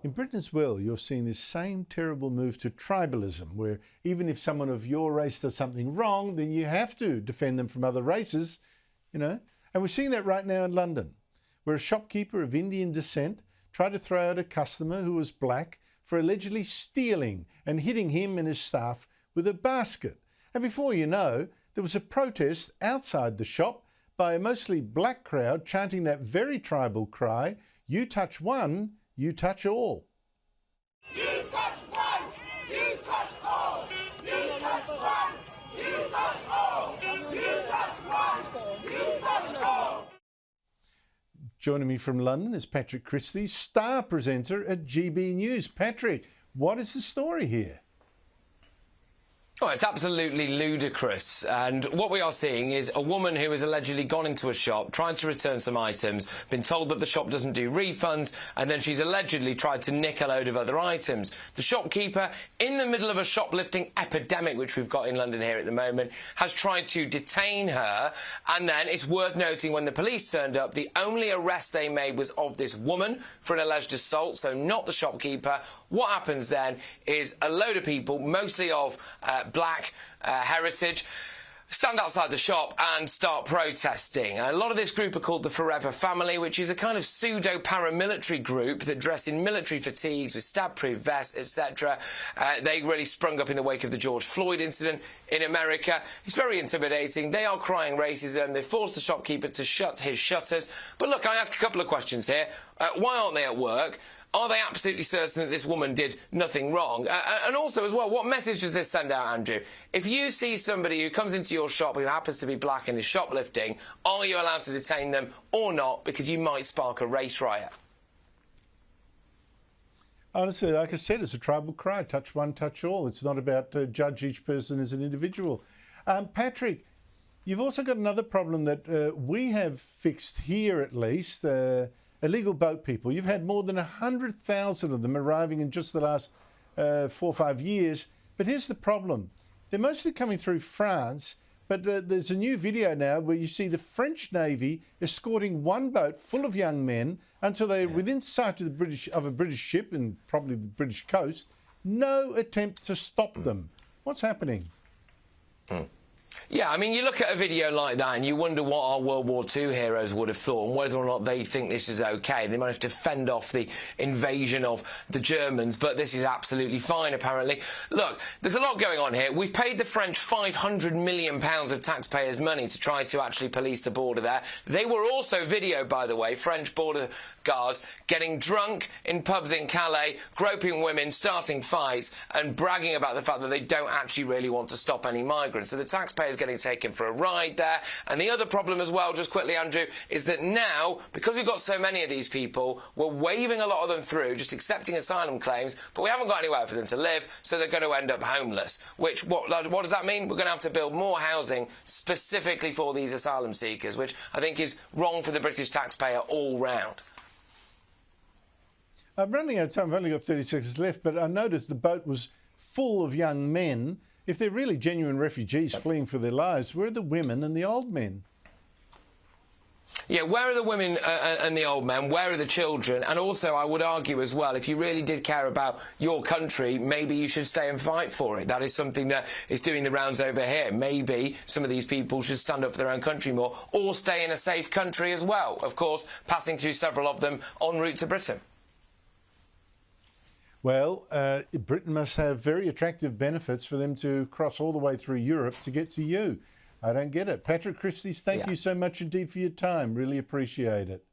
In Britain as well, you're seeing this same terrible move to tribalism, where even if someone of your race does something wrong, then you have to defend them from other races, you know. And we're seeing that right now in London, where a shopkeeper of Indian descent tried to throw out a customer who was black for allegedly stealing and hitting him and his staff with a basket. And before you know, there was a protest outside the shop by a mostly black crowd chanting that very tribal cry, "You touch one, you touch all." You touch one, you touch all. You touch one, you touch all. You touch one, you touch all. Joining me from London is Patrick Christys, star presenter at GB News. Patrick, what is the story here? Oh, it's absolutely ludicrous. And what we are seeing is a woman who has allegedly gone into a shop, tried to return some items, been told that the shop doesn't do refunds, and then she's allegedly tried to nick a load of other items. The shopkeeper, in the middle of a shoplifting epidemic, which we've got in London here at the moment, has tried to detain her. And then it's worth noting when the police turned up, the only arrest they made was of this woman for an alleged assault, so not the shopkeeper. What happens then is a load of people, mostly of black heritage, stand outside the shop and start protesting. A lot of this group are called the Forever Family, which is a kind of pseudo-paramilitary group that dress in military fatigues with stab-proof vests, etc. They really sprung up in the wake of the George Floyd incident in America. It's very intimidating. They are crying racism. They forced the shopkeeper to shut his shutters. But look, I ask a couple of questions here. Why aren't they at work? Are they absolutely certain that this woman did nothing wrong? And also, as well, what message does this send out, Andrew? If you see somebody who comes into your shop who happens to be black and is shoplifting, are you allowed to detain them or not? Because you might spark a race riot. Honestly, like I said, it's a tribal cry. Touch one, touch all. It's not about judge each person as an individual. Patrick, you've also got another problem that we have fixed here, at least. Illegal boat people. You've had more than 100,000 of them arriving in just the last 4 or 5 years. But here's the problem. They're mostly coming through France, but there's a new video now where you see the French Navy escorting one boat full of young men until they're within sight of a British ship and probably the British coast. No attempt to stop them. What's happening? Yeah, I mean, you look at a video like that and you wonder what our World War II heroes would have thought and whether or not they think this is OK. They managed to fend off the invasion of the Germans, but this is absolutely fine, apparently. Look, there's a lot going on here. We've paid the French £500 million of taxpayers' money to try to actually police the border there. They were also videoed, by the way, French border guards getting drunk in pubs in Calais, groping women, starting fights and bragging about the fact that they don't actually really want to stop any migrants. So the taxpayers getting taken for a ride there. And the other problem as well, just quickly, Andrew, is that now, because we've got so many of these people, we're waving a lot of them through, just accepting asylum claims, but we haven't got anywhere for them to live, so they're going to end up homeless. Which, what does that mean? We're going to have to build more housing specifically for these asylum seekers, which I think is wrong for the British taxpayer all round. I'm running out of time. I've only got 30 seconds left, but I noticed the boat was full of young men. If they're really genuine refugees fleeing for their lives, where are the women and the old men? Yeah, where are the women and the old men? Where are the children? And also, I would argue as well, if you really did care about your country, maybe you should stay and fight for it. That is something that is doing the rounds over here. Maybe some of these people should stand up for their own country more or stay in a safe country as well. Of course, passing through several of them en route to Britain. Well, Britain must have very attractive benefits for them to cross all the way through Europe to get to you. I don't get it. Patrick Christys, thank you so much indeed for your time. Really appreciate it.